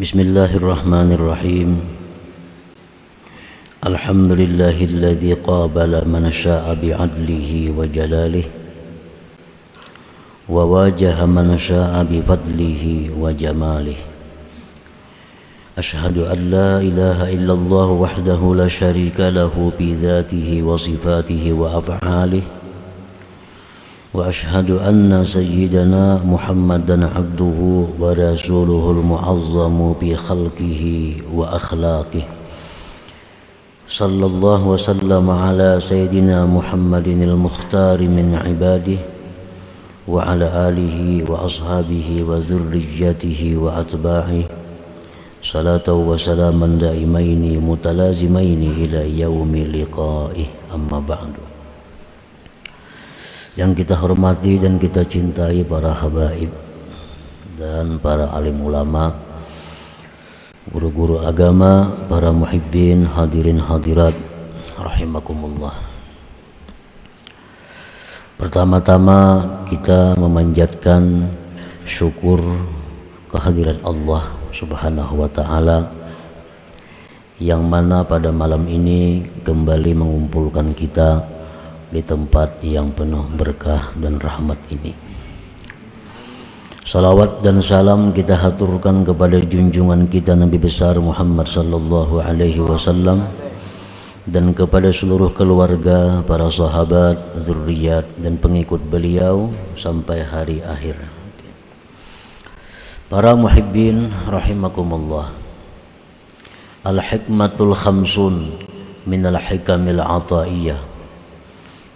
Bismillahirrahmanirrahim. Alhamdulillahilladzi qabala man syaa bi'adlihi wa jalalihi wa wajaha man syaa bi fadlihi wa jamalihi. Ashhadu an la ilaha illallah wahdahu la syarika lahu bi dzatihi wa sifatihi wa af'alihi. Wa ashhadu anna sayyidana Muhammadan abduhu wa rasuluhul mu'azzamu bi khalqihi wa akhlaqihi. Sallallahu wa sallama ala sayyidina Muhammadinil mukhtari min ibadihi wa ala alihi wa ashabihi wa dzurriyyatihi wa atba'ihi. Salatu wa salaman daimaini mutalazimaini ila yaumi liqa'ih. Amma ba'du. Yang kita hormati dan kita cintai para habaib dan para alim ulama, guru-guru agama, para muhibbin, hadirin hadirat rahimakumullah. Pertama-tama kita memanjatkan syukur kehadirat Allah Subhanahu wa ta'ala, yang mana pada malam ini kembali mengumpulkan kita di tempat yang penuh berkah dan rahmat ini. Salawat dan salam kita haturkan kepada junjungan kita Nabi besar Muhammad sallallahu alaihi wasallam dan kepada seluruh keluarga, para sahabat, zuriat dan pengikut beliau sampai hari akhir. Para muhibbin rahimakumullah. Al-hikmatul khamsun minal hikamil ataiyah.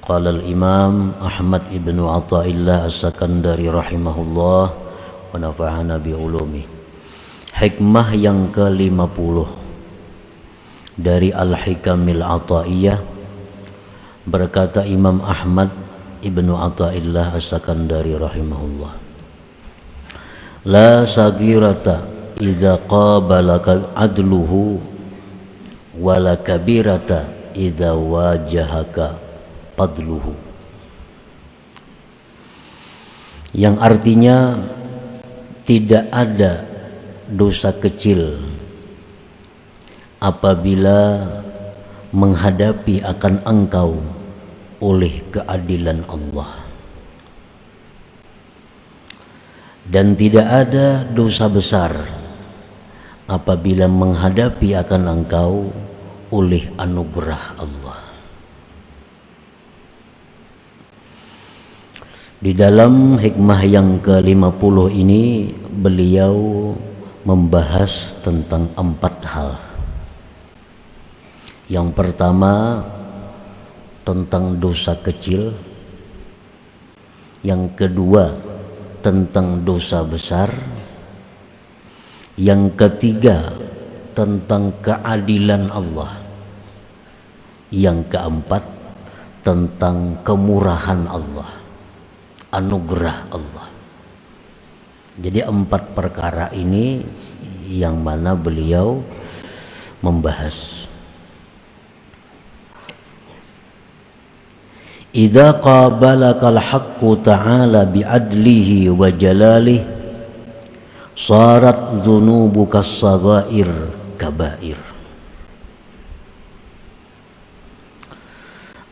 Qala al-Imam Ahmad ibn Athaillah As-Sakandari rahimahullah wa nafa'ana bi ulumi. Hikmah yang ke-50 dari Al-Hikamil Athaiyah, berkata Imam Ahmad ibn Athaillah As-Sakandari rahimahullah, la sagirata idza qabalaka adluhu wa la kabirata idza wajahaka padluhu, yang artinya tidak ada dosa kecil apabila menghadapi akan engkau oleh keadilan Allah, dan tidak ada dosa besar apabila menghadapi akan engkau oleh anugerah Allah. Di dalam hikmah yang ke-50 ini beliau membahas tentang 4 hal. Yang pertama tentang dosa kecil, yang kedua tentang dosa besar, yang ketiga tentang keadilan Allah, yang keempat tentang kemurahan Allah, anugerah Allah. Jadi 4 perkara ini yang mana beliau membahas. Idza qabalakal haqqu ta'ala bi'adlihi wa jalalihi sarat dzunubukas saghair kabair.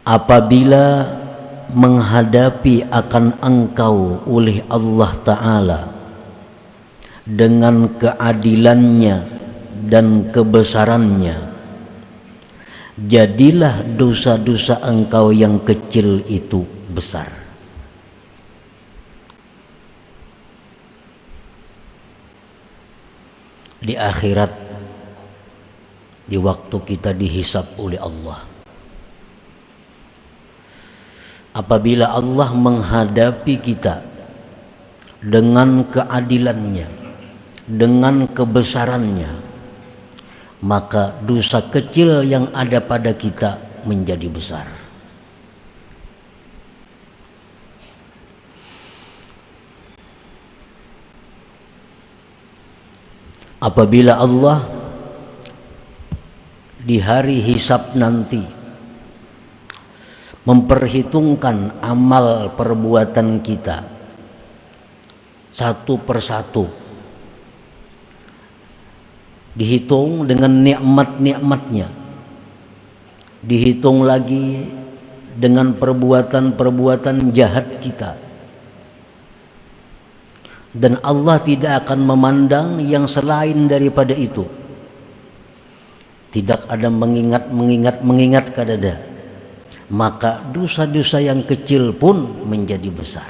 Apabila menghadapi akan engkau oleh Allah Ta'ala dengan keadilannya dan kebesarannya, jadilah dosa-dosa engkau yang kecil itu besar. Di akhirat, di waktu kita dihisab oleh Allah, apabila Allah menghadapi kita dengan keadilannya, dengan kebesarannya, maka dosa kecil yang ada pada kita menjadi besar. Apabila Allah di hari hisab nanti memperhitungkan amal perbuatan kita, 1 persatu. dihitung dengan nikmat-nikmatnya, dihitung lagi dengan perbuatan-perbuatan jahat kita. Dan Allah tidak akan memandang yang selain daripada itu. Tidak ada mengingat kadada. Maka dosa-dosa yang kecil pun menjadi besar.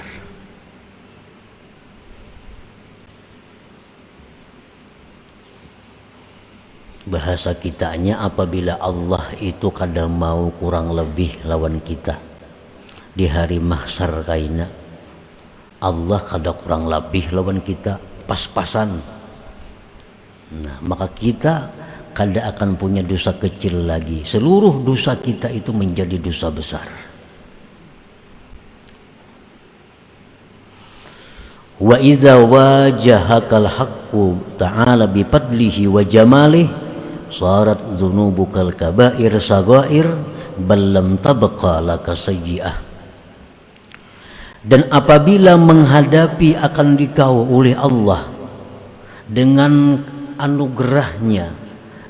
Bahasa kitanya, apabila Allah itu kadang mau kurang lebih lawan kita di hari mahsyar kaina, Allah kadang kurang lebih lawan kita pas-pasan. Nah, maka kita kadang akan punya dosa kecil lagi. Seluruh dosa kita itu menjadi dosa besar. Wa idza wajahakal haqqu ta'ala bi fadlihi wa jamalih sarat dzunubukal kabair sagair bal lam tabqa laka sayyi'ah. Dan apabila menghadapi akan dikau oleh Allah dengan anugerahnya,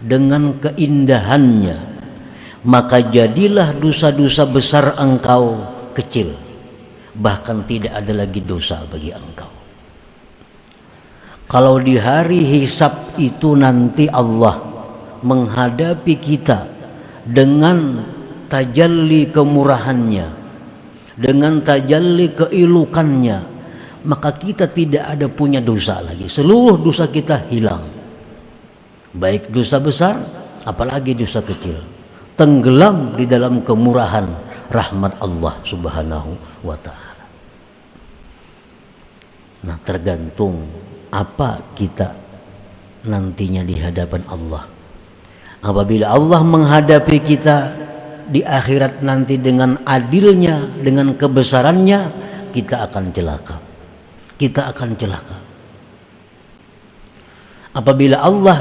dengan keindahannya, maka jadilah dosa-dosa besar engkau kecil, bahkan tidak ada lagi dosa bagi engkau. Kalau di hari hisab itu nanti Allah menghadapi kita dengan tajalli kemurahannya, dengan tajalli keilukannya, maka kita tidak ada punya dosa lagi. Seluruh dosa kita hilang, baik dosa besar apalagi dosa kecil, tenggelam di dalam kemurahan rahmat Allah subhanahu wa ta'ala. Nah, tergantung apa kita nantinya di hadapan Allah. Apabila Allah menghadapi kita di akhirat nanti dengan adilnya, dengan kebesarannya, kita akan celaka. Kita akan celaka. Apabila Allah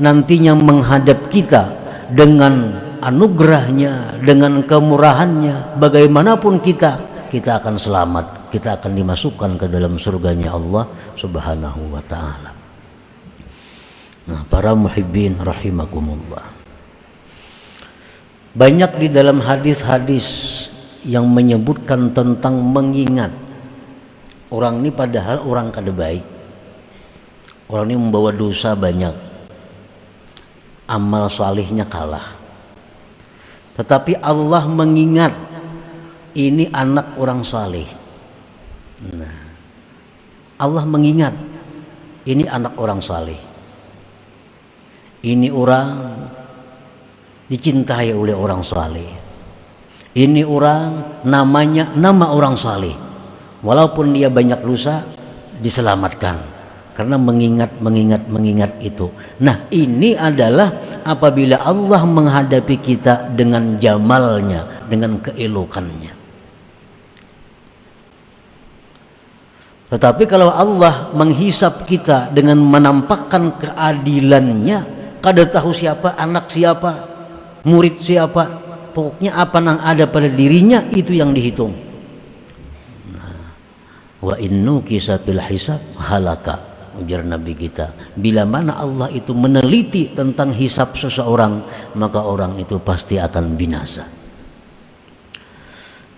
nantinya menghadap kita dengan anugerahnya, dengan kemurahannya, bagaimanapun kita akan selamat. Kita akan dimasukkan ke dalam surganya Allah subhanahu wa ta'ala. Nah, para muhibbin rahimakumullah, banyak di dalam hadis-hadis yang menyebutkan tentang mengingat orang ini, padahal orang kada baik, orang ini membawa dosa banyak, amal salihnya kalah, tetapi Allah mengingat ini anak orang saleh. Nah, Allah mengingat ini anak orang saleh, ini orang dicintai oleh orang saleh, ini orang namanya nama orang saleh, walaupun dia banyak dosa diselamatkan karena mengingat itu. Nah, ini adalah apabila Allah menghadapi kita dengan jamalnya, dengan keelokannya. Tetapi kalau Allah menghisap kita dengan menampakkan keadilannya, kada tahu siapa anak siapa, murid siapa, pokoknya apa yang ada pada dirinya itu yang dihitung. Nah, wa innu kisabil hisab halaka, ujar Nabi kita. Bila mana Allah itu meneliti tentang hisab seseorang, maka orang itu pasti akan binasa.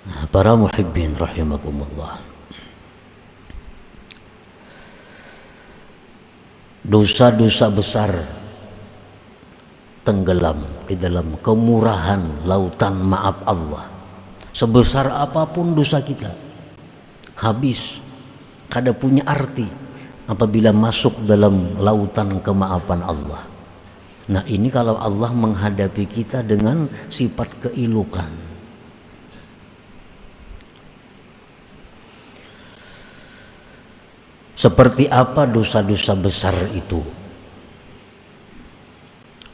Nah, para muhibbin rahimakumullah, dosa-dosa besar tenggelam di dalam kemurahan lautan maaf Allah. Sebesar apapun dosa kita, habis, kada punya arti apabila masuk dalam lautan kemaafan Allah. Nah, ini kalau Allah menghadapi kita dengan sifat keilukan. Seperti apa dosa-dosa besar itu?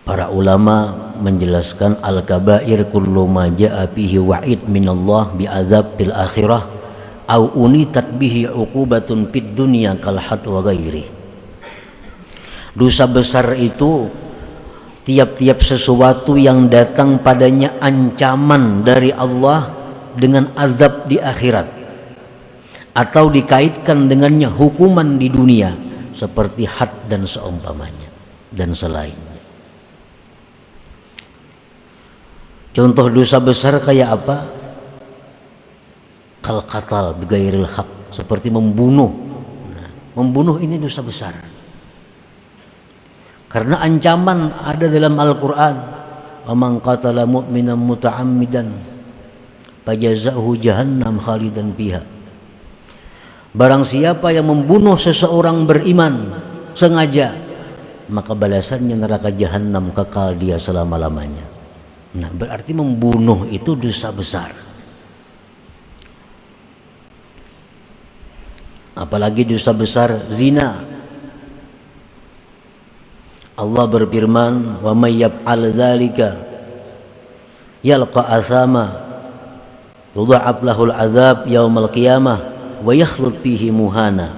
Para ulama menjelaskan al-kabair kullu ma jaa fihi wa'id minallah bi'adzab fil akhirah au unitat bihi uqubatun fid dunya kal had wa ghairi. Dosa besar itu tiap-tiap sesuatu yang datang padanya ancaman dari Allah dengan azab di akhirat, atau dikaitkan dengannya hukuman di dunia seperti had dan seumpamanya. dan selainnya. Contoh dosa besar kayak apa? Kal qatal bighairil haq, seperti membunuh. Nah, membunuh ini dosa besar. Karena ancaman ada dalam Al-Qur'an, "Wa man qatala mu'minan muta'ammidan fajazaohu jahannam khalidan fiha." Barang siapa yang membunuh seseorang beriman sengaja, maka balasannya neraka jahanam, kekal dia selama-lamanya. Nah, berarti membunuh itu dosa besar. Apalagi dosa besar zina. Allah berfirman, "Wa may yaf'al dzalika yalqa athama yudha'af lahul azab yaumal qiyamah wa yakhlud fihi muhana."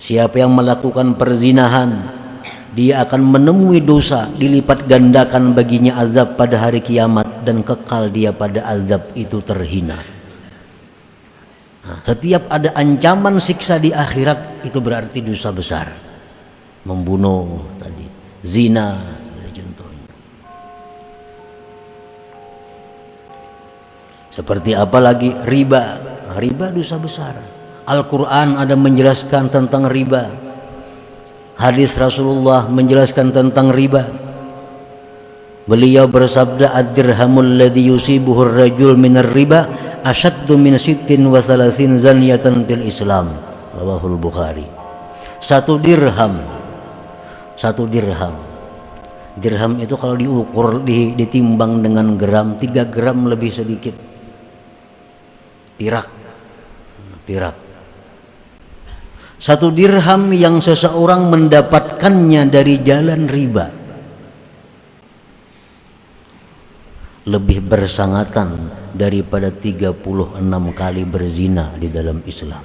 Siapa yang melakukan perzinahan, dia akan menemui dosa, dilipat gandakan baginya azab pada hari kiamat, dan kekal dia pada azab itu terhina. Nah, setiap ada ancaman siksa di akhirat, itu berarti dosa besar. Membunuh tadi, zina, ada contohnya. Seperti apa lagi? Riba. Nah, riba dosa besar. Al-Quran ada menjelaskan tentang riba. Hadis Rasulullah menjelaskan tentang riba. Beliau bersabda, "Ad-dirhamul ladzi yusibuhu ar-rajul minar riba asyaddu min 36 zaniyatan fil Islam." Rawahul Bukhari. Satu dirham. Dirham itu kalau diukur, ditimbang dengan gram, 3 gram lebih sedikit. Pirak. Satu dirham yang seseorang mendapatkannya dari jalan riba lebih bersangatan daripada 36 kali berzina di dalam Islam.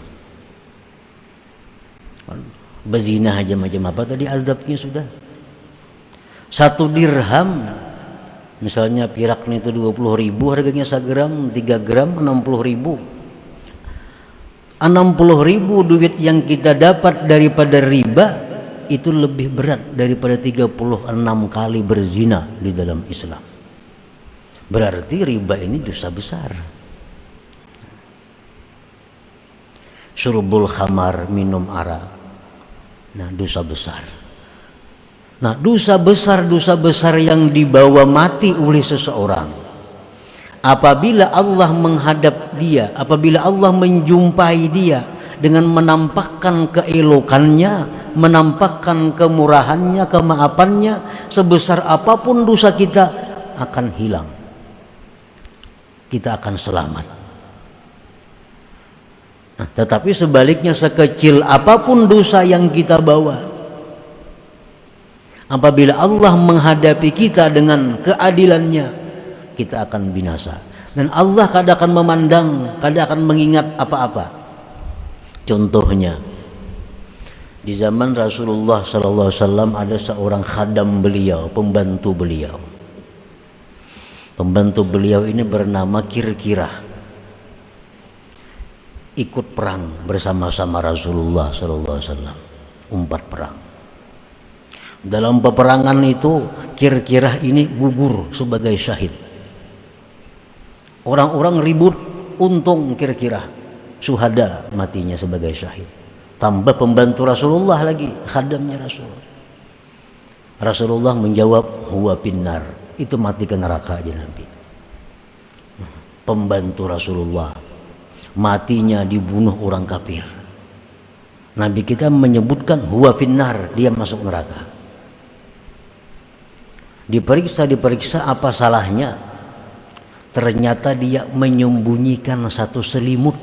Berzina aja macam apa tadi azabnya sudah. Satu dirham, misalnya piraknya itu 20.000 harganya 1 gram, 3 gram 60.000. 60.000 duit yang kita dapat daripada riba itu lebih berat daripada 36 kali berzina di dalam Islam. Berarti riba ini dosa besar. Syurbul khamar, minum arak. Nah, dosa besar. Nah, dosa besar yang dibawa mati oleh seseorang, apabila Allah menghadap dia, apabila Allah menjumpai dia dengan menampakkan keelokannya, menampakkan kemurahannya, kemaafannya, sebesar apapun dosa kita akan hilang. Kita akan selamat. Nah, tetapi sebaliknya, sekecil apapun dosa yang kita bawa, apabila Allah menghadapi kita dengan keadilannya, kita akan binasa. Dan Allah kadang akan memandang, kadang akan mengingat apa-apa. Contohnya, di zaman Rasulullah SAW ada seorang khadam beliau, pembantu beliau. Pembantu beliau ini bernama Kirkirah. Ikut perang bersama-sama Rasulullah SAW, umpat perang. Dalam peperangan itu Kirkirah ini gugur sebagai syahid. Orang-orang ribut, untung Kirkirah syuhada, matinya sebagai syahid. Tambah pembantu Rasulullah lagi, khadamnya Rasulullah. Rasulullah menjawab, "Huwa finnar." Itu mati ke neraka aja nanti. Pembantu Rasulullah matinya dibunuh orang kafir. Nabi kita menyebutkan huwa finnar, dia masuk neraka. Diperiksa apa salahnya? Ternyata dia menyembunyikan satu selimut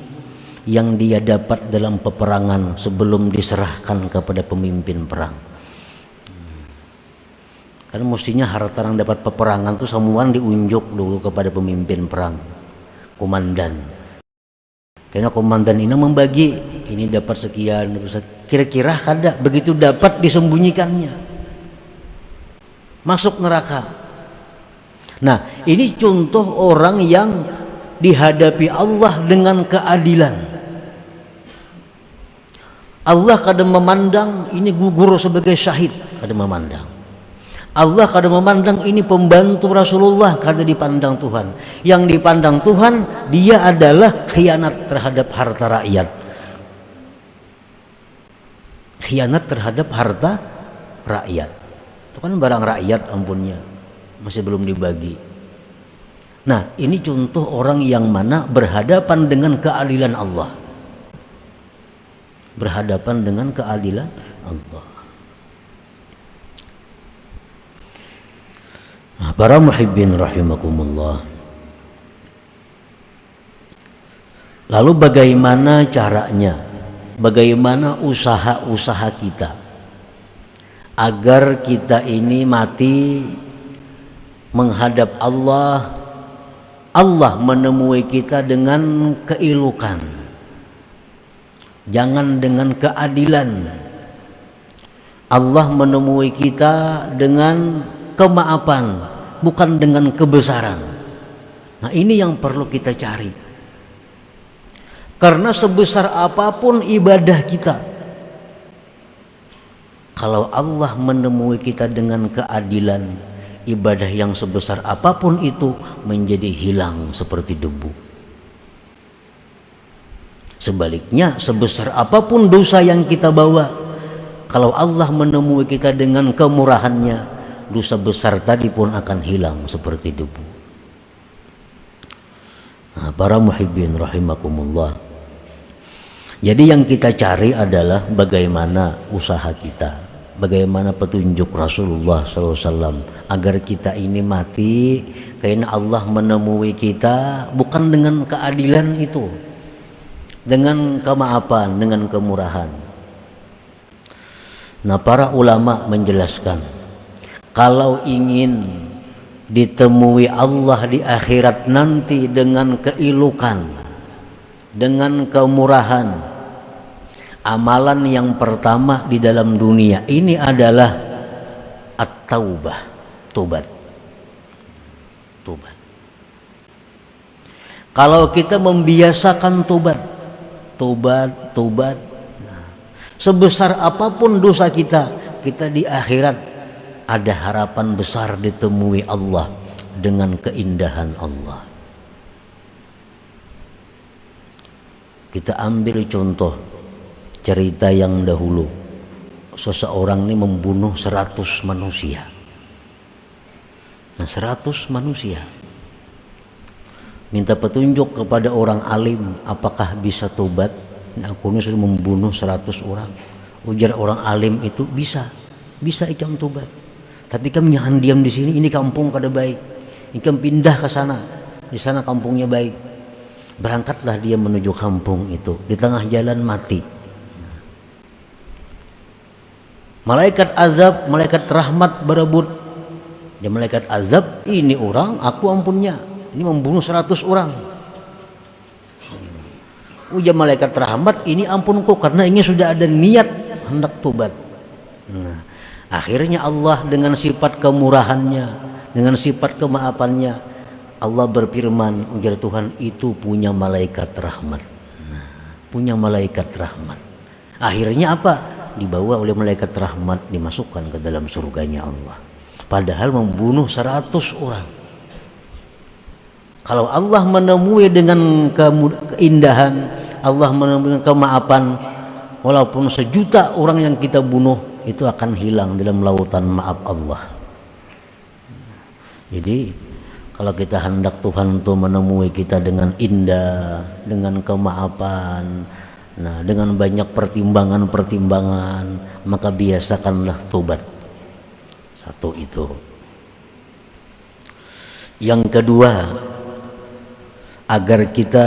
yang dia dapat dalam peperangan sebelum diserahkan kepada pemimpin perang. Kan mestinya harta yang dapat peperangan itu semua diunjuk dulu kepada pemimpin perang, komandan. Karena komandan ini membagi, ini dapat sekian, kira-kira kada begitu dapat disembunyikannya, masuk neraka. Nah, ini contoh orang yang dihadapi Allah dengan keadilan. Allah kadang memandang ini gugur sebagai syahid, kada memandang. Allah kada memandang ini pembantu Rasulullah, kada dipandang Tuhan. Yang dipandang Tuhan dia adalah khianat terhadap harta rakyat. Khianat terhadap harta rakyat. Itu kan barang rakyat ampunnya, masih belum dibagi. Nah, ini contoh orang yang mana berhadapan dengan keadilan Allah. Berhadapan dengan keadilan Allah. Nah, para muhibbin rahimakumullah. Lalu bagaimana caranya? Bagaimana usaha-usaha kita agar kita ini mati menghadap Allah, Allah menemui kita dengan keilukan, jangan dengan keadilan. Allah menemui kita dengan kemaafan, bukan dengan kebesaran. Nah, ini yang perlu kita cari. Karena sebesar apapun ibadah kita, kalau Allah menemui kita dengan keadilan, ibadah yang sebesar apapun itu menjadi hilang seperti debu. Sebaliknya, sebesar apapun dosa yang kita bawa, kalau Allah menemui kita dengan kemurahannya, dosa besar tadi pun akan hilang seperti debu. Nah, para muhibbin rahimakumullah. Jadi yang kita cari adalah bagaimana usaha kita, bagaimana petunjuk Rasulullah SAW agar kita ini mati karena Allah menemui kita bukan dengan keadilan itu, dengan kemaafan, dengan kemurahan. Nah, para ulama menjelaskan, kalau ingin ditemui Allah di akhirat nanti dengan keilukan, dengan kemurahan, amalan yang pertama di dalam dunia ini adalah at-taubah, tobat. Tobat. Kalau kita membiasakan tobat, sebesar apapun dosa kita, kita di akhirat ada harapan besar ditemui Allah dengan keindahan Allah. Kita ambil contoh cerita yang dahulu. Seseorang ini membunuh 100 manusia. Nah, 100 manusia. Minta petunjuk kepada orang alim, apakah bisa tobat? Nah, aku ini sudah membunuh 100 orang. Ujar orang alim itu bisa ikam tobat. Tapi kamu jangan diam di sini, ini kampung kada baik. Ikam pindah ke sana. Di sana kampungnya baik. Berangkatlah dia menuju kampung itu. Di tengah jalan mati. Malaikat azab, malaikat rahmat berebut. Dia malaikat azab, ini orang aku ampunnya. Ini membunuh 100 orang. Ujar malaikat rahmat, ini ampunku karena ini sudah ada niat hendak tobat. Nah, akhirnya Allah dengan sifat kemurahannya, dengan sifat kemaafannya, Allah berfirman, ujar Tuhan, itu punya malaikat rahmat. Nah, punya malaikat rahmat. Akhirnya apa? Dibawa oleh malaikat rahmat, dimasukkan ke dalam surganya Allah. Padahal membunuh 100 orang. Kalau Allah menemui dengan keindahan, Allah menemui dengan kemaafan, walaupun 1 juta orang yang kita bunuh, itu akan hilang dalam lautan maaf Allah. Jadi kalau kita hendak Tuhan untuk menemui kita dengan indah, dengan kemaafan, nah dengan banyak pertimbangan-pertimbangan, maka biasakanlah tobat. Satu itu. Yang kedua, agar kita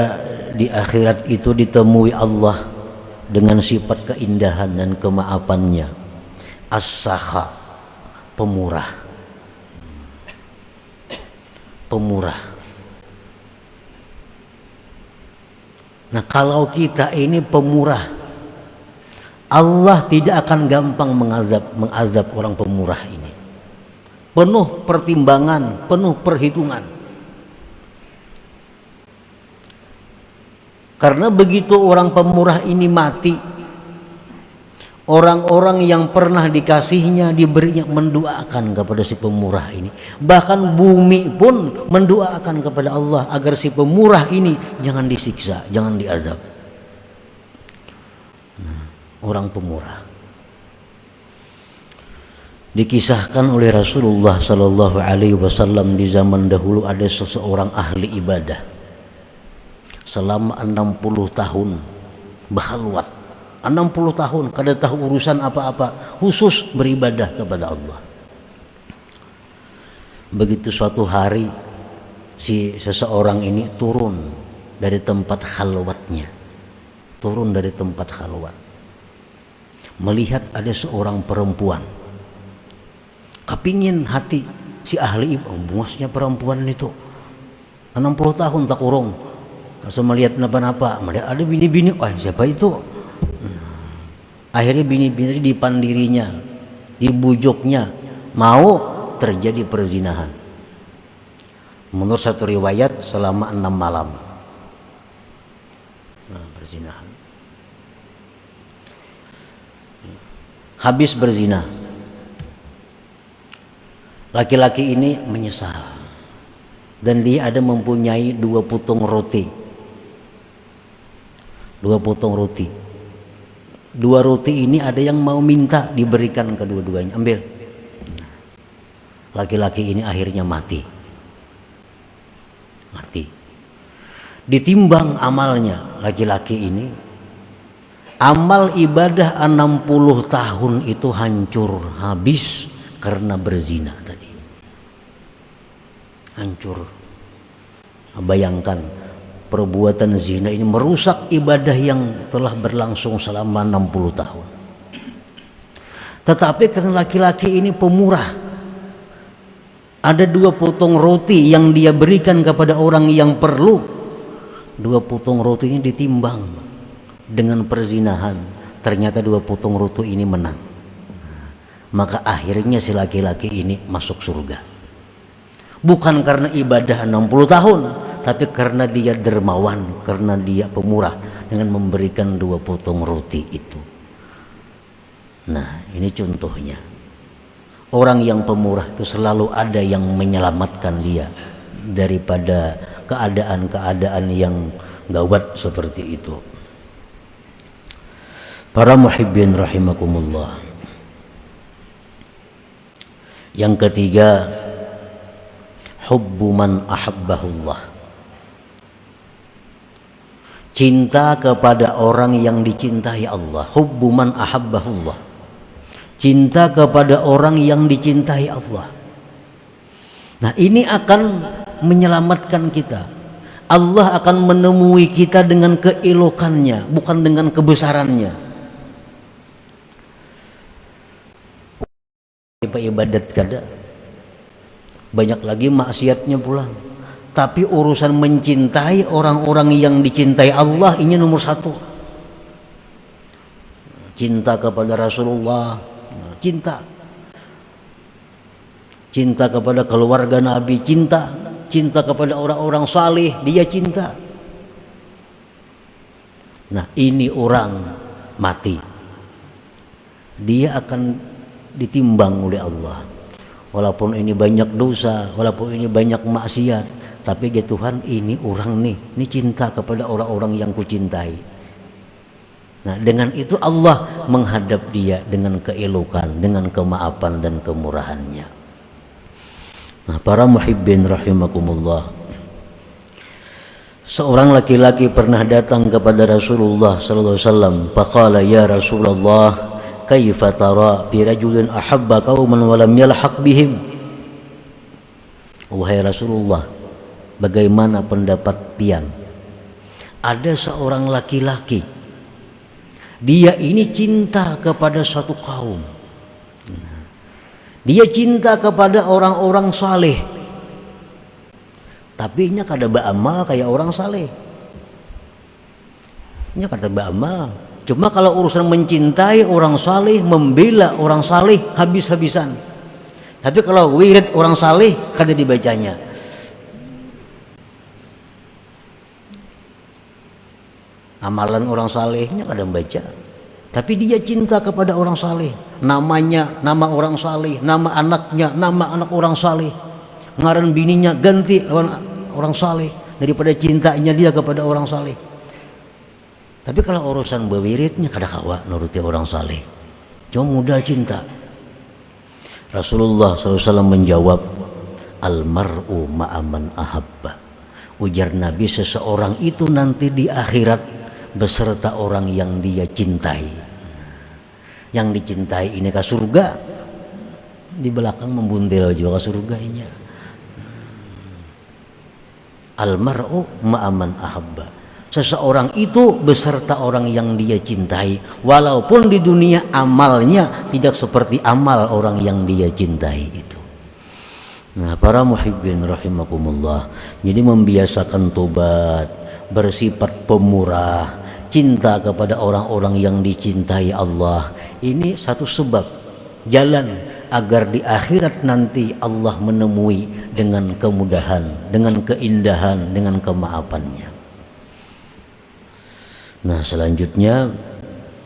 di akhirat itu ditemui Allah dengan sifat keindahan dan kemaafannya, as-sakha, pemurah. Nah, kalau kita ini pemurah, Allah tidak akan gampang mengazab orang pemurah ini. Penuh pertimbangan, penuh perhitungan. Karena begitu orang pemurah ini mati, Orang-orang yang pernah dikasihnya diberinya mendoakan kepada si pemurah ini. Bahkan bumi pun mendoakan kepada Allah agar si pemurah ini jangan disiksa, jangan diazab. Orang pemurah. Dikisahkan oleh Rasulullah Sallallahu Alaihi Wasallam di zaman dahulu ada seseorang ahli ibadah selama 60 tahun berkhalwat. 60 tahun kada tahu urusan apa-apa, khusus beribadah kepada Allah. Begitu suatu hari si seseorang ini turun dari tempat khalwatnya, melihat ada seorang perempuan. Kepingin hati si ahli bungosnya perempuan itu 60 tahun tak urung, langsung melihat napa-napa, melihat ada bini-bini, siapa itu? Akhirnya bini-bini dipandirinya, dibujuknya, mau terjadi perzinahan. Menurut satu riwayat selama 6 malam. Perzinahan. Habis berzina, laki-laki ini menyesal dan dia ada mempunyai 2 putung roti. 2 putung roti. 2 roti ini ada yang mau minta diberikan kedua-duanya, ambil. Laki-laki ini akhirnya mati. Ditimbang amalnya laki-laki ini, amal ibadah 60 tahun itu hancur habis karena berzina tadi. Hancur. Bayangkan, perbuatan zina ini merusak ibadah yang telah berlangsung selama 60 tahun. Tetapi karena laki-laki ini pemurah, ada 2 potong roti yang dia berikan kepada orang yang perlu. 2 potong roti ini ditimbang dengan perzinahan, ternyata 2 potong roti ini menang. Maka akhirnya si laki-laki ini masuk surga. Bukan karena ibadah 60 tahun, tapi karena dia dermawan, karena dia pemurah dengan memberikan 2 potong roti itu. Nah, ini contohnya. Orang yang pemurah itu selalu ada yang menyelamatkan dia daripada keadaan-keadaan yang gawat seperti itu. Para muhibbin rahimakumullah. Yang ketiga, hubbu man ahabbahullah. Cinta kepada orang yang dicintai Allah. Hubbu man ahabbahullah. Cinta kepada orang yang dicintai Allah. Nah, ini akan menyelamatkan kita. Allah akan menemui kita dengan keelokannya, bukan dengan kebesarannya. Ibadat kada, banyak lagi maksiatnya pula. Tapi urusan mencintai orang-orang yang dicintai Allah ini nomor 1. Cinta kepada Rasulullah, cinta kepada keluarga Nabi, cinta kepada orang-orang saleh, dia cinta. Nah, ini orang mati, dia akan ditimbang oleh Allah. Walaupun ini banyak dosa, walaupun ini banyak maksiat, tapi ya Tuhan, ini orang nih, ini cinta kepada orang-orang yang kucintai. Nah, dengan itu Allah menghadap dia dengan keelokan, dengan kemaafan dan kemurahannya. Nah, para muhibbin rahimakumullah, seorang laki-laki pernah datang kepada Rasulullah sallallahu alaihi wasallam. Faqala, ya Rasulullah, kaifa tara bi rajulin ahabba qauman wa lam yalhaq bihim. Wahai Rasulullah, bagaimana pendapat pian? Ada seorang laki-laki, dia ini cinta kepada suatu kaum. Dia cinta kepada orang-orang saleh, tapi nya kada beramal kayak orang saleh. Nya kada beramal. Cuma kalau urusan mencintai orang saleh, membela orang saleh habis-habisan. Tapi kalau wirid orang saleh kada dibacanya. Amalan orang salehnya kada membaca. tapi dia cinta kepada orang saleh. Namanya nama orang saleh, nama anaknya nama anak orang saleh, ngaran bininya ganti orang saleh daripada cintanya dia kepada orang saleh. Tapi kalau urusan bewiritnya kada kawa nuruti orang saleh, cuma mudah cinta. Rasulullah SAW menjawab, almar'u ma'aman ahabba. Ujar Nabi, seseorang itu nanti di akhirat beserta orang yang dia cintai. Yang dicintai ini ke surga, di belakang membundel juga ke surga ini. Almar'u ma'aman ahabba. Seseorang itu beserta orang yang dia cintai, walaupun di dunia amalnya tidak seperti amal orang yang dia cintai itu. Nah, para muhibbin rahimakumullah, jadi membiasakan tobat, bersifat pemurah, cinta kepada orang-orang yang dicintai Allah, ini satu sebab jalan agar di akhirat nanti Allah menemui dengan kemudahan, dengan keindahan, dengan kemaafannya. Nah, selanjutnya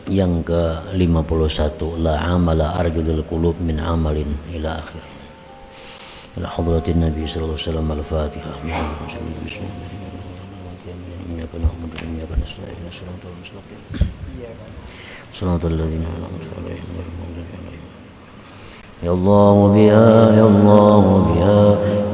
yang ke-51, la amala arjudul qulub min amalin ila akhir. Ila hadratin Nabi sallallahu alaihi wasallam, al-Fatihah. Ya Allah biha, ya Allah biha,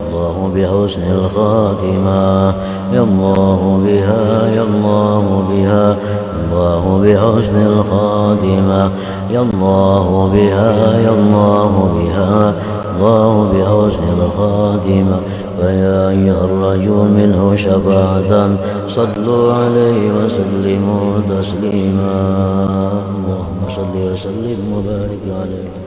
Allah bihusn al-khatimah. Ya Allah biha, ya Allah biha, Allah bihusn al-khatimah. Ya Allah biha, ya Allah biha, Allah bihusn al-khatimah. فيا أيها الرجل منه شفاعة صلوا عليه وسلموا تسليما. اللهم صل وسلم وبارك عليه.